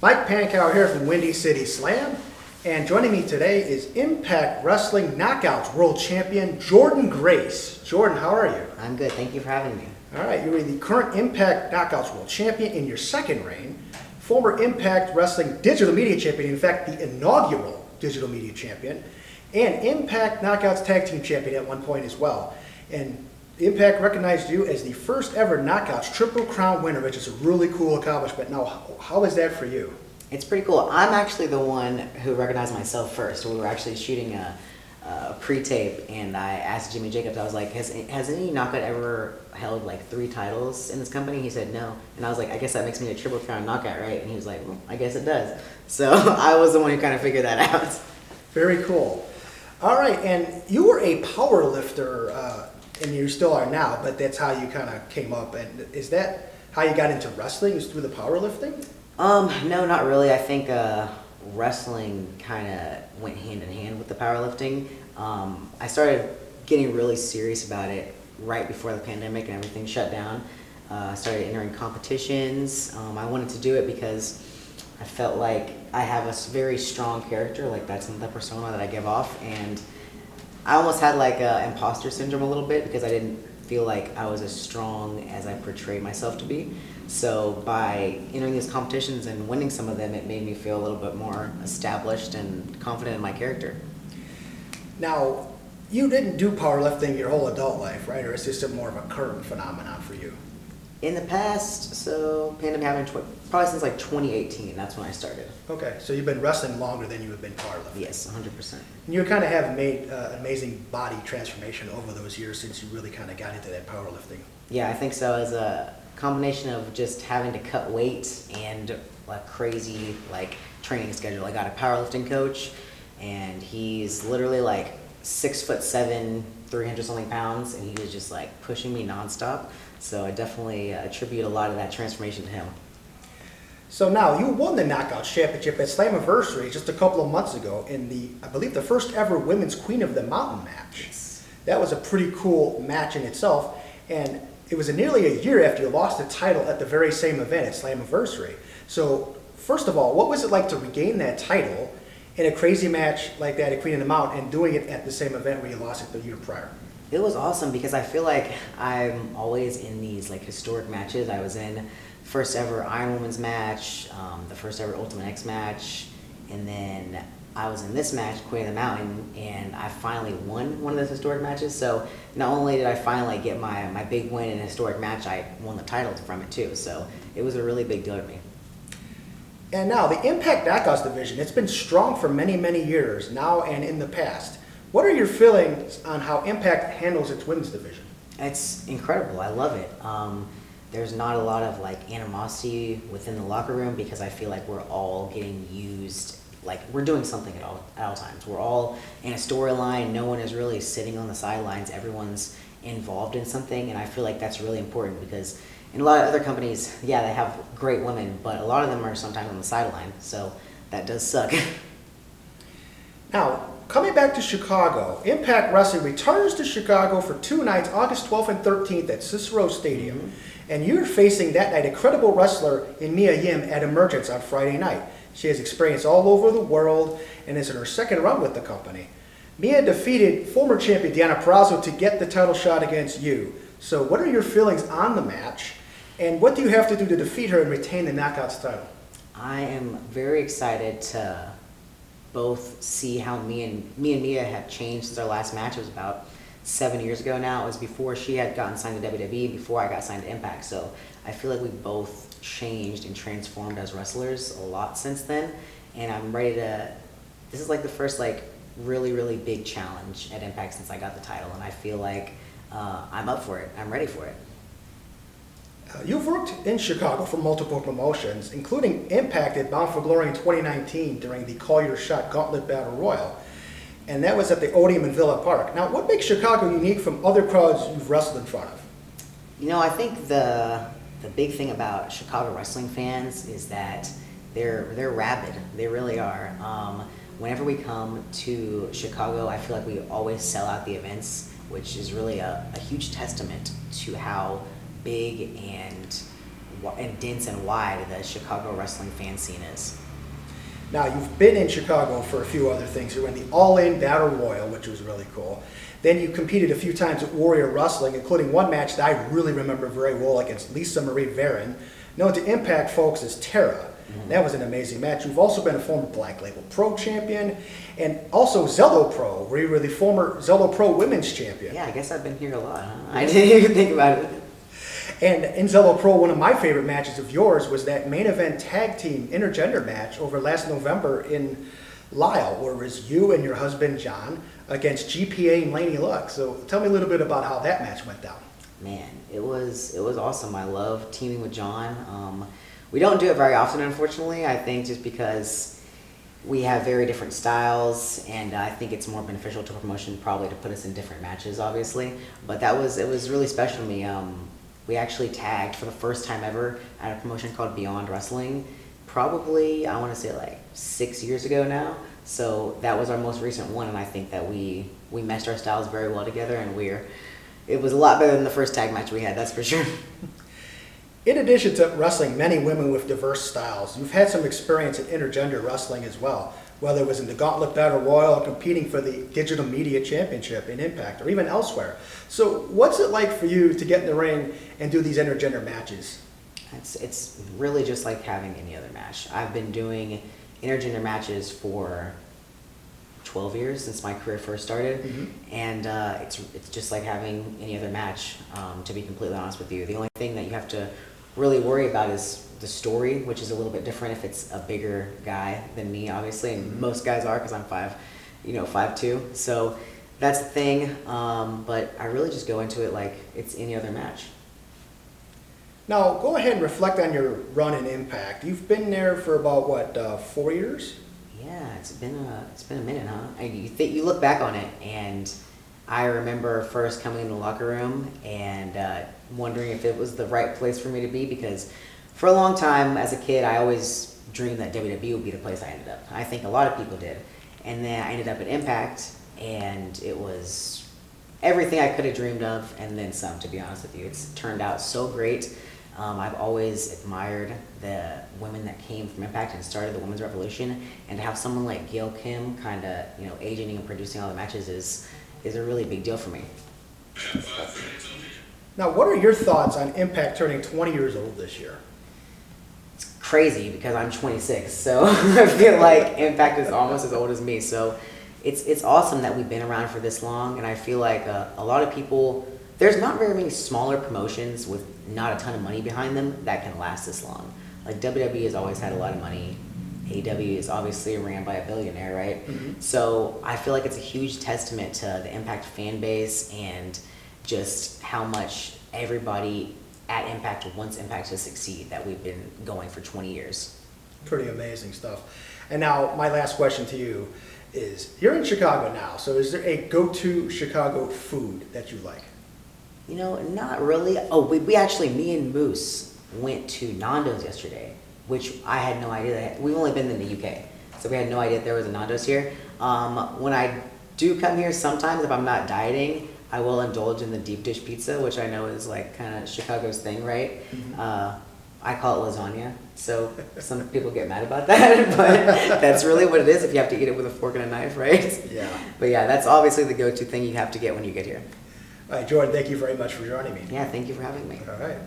Mike Pankow here from Windy City Slam, and joining me today is Impact Wrestling Knockouts World Champion Jordynne Grace. Jordynne, how are you? I'm good. Thank you for having me. All right, you are the current Impact Knockouts World Champion in your second reign, former Impact Wrestling Digital Media Champion, in fact, the inaugural Digital Media Champion, and Impact Knockouts Tag Team Champion at one point as well. And Impact recognized you as the first ever Knockouts Triple Crown winner, which is a really cool accomplishment. Now, how is that for you? It's pretty cool. I'm actually the one who recognized myself first. We were actually shooting a pre-tape, and I asked Jimmy Jacobs, I was like, has any knockout ever held like 3 titles in this company? He said no. And I was like, I guess that makes me a Triple Crown knockout, right? And he was like, well, I guess it does. So I was the one who kind of figured that out. Very cool. All right, and you were a power lifter, and you still are now, but that's how you kind of came up. And is that how you got into wrestling, is through the powerlifting? No, not really. I think wrestling kind of went hand in hand with the powerlifting. I started getting really serious about it right before the pandemic and everything shut down. I started entering competitions. I wanted to do it because I felt like I have a very strong character, like that's the persona that I give off, and I almost had like imposter syndrome a little bit because I didn't feel like I was as strong as I portrayed myself to be. So by entering these competitions and winning some of them, it made me feel a little bit more established and confident in my character. Now, you didn't do powerlifting your whole adult life, right? Or is this more of a current phenomenon for you? In the past, so pandemic happened probably since like 2018. That's when I started. Okay, so you've been wrestling longer than you have been powerlifting. Yes, 100%. And you kind of have made amazing body transformation over those years since you really kind of got into that powerlifting. Yeah, I think so. As a combination of just having to cut weight and a crazy like training schedule. I got a powerlifting coach, and he's literally like 6'7", 300 something pounds, and he was just like pushing me nonstop. So I definitely attribute a lot of that transformation to him. So now, you won the Knockouts Championship at Slammiversary just a couple of months ago in I believe the first ever Women's Queen of the Mountain match. Yes. That was a pretty cool match in itself, and it was nearly a year after you lost the title at the very same event at Slammiversary. So first of all, what was it like to regain that title in a crazy match like that at Queen of the Mountain and doing it at the same event where you lost it the year prior? It was awesome because I feel like I'm always in these like historic matches. I was in first ever Iron Women's match, the first ever Ultimate X match, and then I was in this match, Queen of the Mountain, and I finally won one of those historic matches. So not only did I finally get my big win in a historic match, I won the title from it too. So it was a really big deal to me. And now, the Impact Knockouts division, it's been strong for many, many years, now and in the past. What are your feelings on how Impact handles its women's division? It's incredible. I love it. There's not a lot of like animosity within the locker room because I feel like we're all getting used, like we're doing something at all times. We're all in a storyline. No one is really sitting on the sidelines. Everyone's involved in something, and I feel like that's really important because in a lot of other companies, yeah, they have great women, but a lot of them are sometimes on the sideline, so that does suck. Now, coming back to Chicago, Impact Wrestling returns to Chicago for 2 nights, August 12th and 13th at Cicero Stadium. Mm-hmm. And you're facing that night a credible wrestler in Mia Yim at Emergence on Friday night. She has experience all over the world and is in her second run with the company. Mia defeated former champion Deonna Purrazzo to get the title shot against you. So what are your feelings on the match, and what do you have to do to defeat her and retain the Knockouts title? I am very excited to both see how me and Mia have changed since our last match. It was about 7 years ago now. It was before she had gotten signed to WWE, before I got signed to Impact. So I feel like we both changed and transformed as wrestlers a lot since then. And I'm ready to, this is like the first like really, really big challenge at Impact since I got the title. And I feel like I'm up for it. I'm ready for it. You've worked in Chicago for multiple promotions, including Impact at Bound for Glory in 2019 during the Call Your Shot Gauntlet Battle Royal. And that was at the Odeum in Villa Park. Now, what makes Chicago unique from other crowds you've wrestled in front of? You know, I think the big thing about Chicago wrestling fans is that they're rabid. They really are. Whenever we come to Chicago, I feel like we always sell out the events, which is really a huge testament to how big and dense and wide the Chicago wrestling fan scene is. Now, you've been in Chicago for a few other things. You were in the All-In Battle Royal, which was really cool. Then you competed a few times at Warrior Wrestling, including one match that I really remember very well against Lisa Marie Varon, known to Impact folks as Tara. That was an amazing match. You've also been a former Black Label Pro champion, and also Zello Pro, where you were the former Zello Pro Women's Champion. Yeah, I guess I've been here a lot, huh? I didn't even think about it. And in Zello Pro, one of my favorite matches of yours was that main event tag team intergender match over last November in Lisle, where it was you and your husband John against GPA and Laney Luck. So tell me a little bit about how that match went down. Man, it was awesome. I love teaming with John. We don't do it very often, unfortunately. I think just because we have very different styles, and I think it's more beneficial to promotion probably to put us in different matches, obviously. But it was really special to me. We actually tagged for the first time ever at a promotion called Beyond Wrestling, probably, I want to say like 6 years ago now. So that was our most recent one, and I think that we meshed our styles very well together, and it was a lot better than the first tag match we had, that's for sure. In addition to wrestling many women with diverse styles, you've had some experience in intergender wrestling as well, whether it was in the Gauntlet Battle Royal or competing for the Digital Media Championship in Impact or even elsewhere. So what's it like for you to get in the ring and do these intergender matches? It's really just like having any other match. I've been doing intergender matches for 12 years since my career first started, and it's just like having any other match, to be completely honest with you. The only thing that you have to really worry about is the story, which is a little bit different if it's a bigger guy than me, obviously, and most guys are because I'm 5'2", so that's the thing. But I really just go into it like it's any other match. Now, go ahead and reflect on your run in Impact. You've been there for about, 4 years? Yeah, it's been a minute, huh? You look back on it, and I remember first coming in the locker room and wondering if it was the right place for me to be, because for a long time as a kid, I always dreamed that WWE would be the place I ended up. I think a lot of people did. And then I ended up at Impact, and it was everything I could have dreamed of, and then some, to be honest with you. It's turned out so great. I've always admired the women that came from Impact and started the women's revolution, and to have someone like Gail Kim kind of, agenting and producing all the matches is a really big deal for me. Now, what are your thoughts on Impact turning 20 years old this year? It's crazy because I'm 26, so I feel like Impact is almost as old as me. So it's awesome that we've been around for this long, and I feel like a lot of people, there's not very many smaller promotions with not a ton of money behind them that can last this long. Like WWE has always had a lot of money. AEW is obviously ran by a billionaire, right? So I feel like it's a huge testament to the Impact fan base and just how much everybody at Impact wants Impact to succeed, that we've been going for 20 years. Pretty amazing stuff. And now my last question to you is, you're in Chicago now, so is there a go-to Chicago food that you like? Not really. Oh, we actually, me and Moose went to Nando's yesterday, which I had no idea. We've only been in the UK, so we had no idea there was a Nando's here. When I do come here, sometimes if I'm not dieting, I will indulge in the deep dish pizza, which I know is like kind of Chicago's thing, right? I call it lasagna, so some people get mad about that, but that's really what it is if you have to eat it with a fork and a knife, right? Yeah. But yeah, that's obviously the go-to thing you have to get when you get here. All right, Jordan, thank you very much for joining me. Yeah, thank you for having me. All right.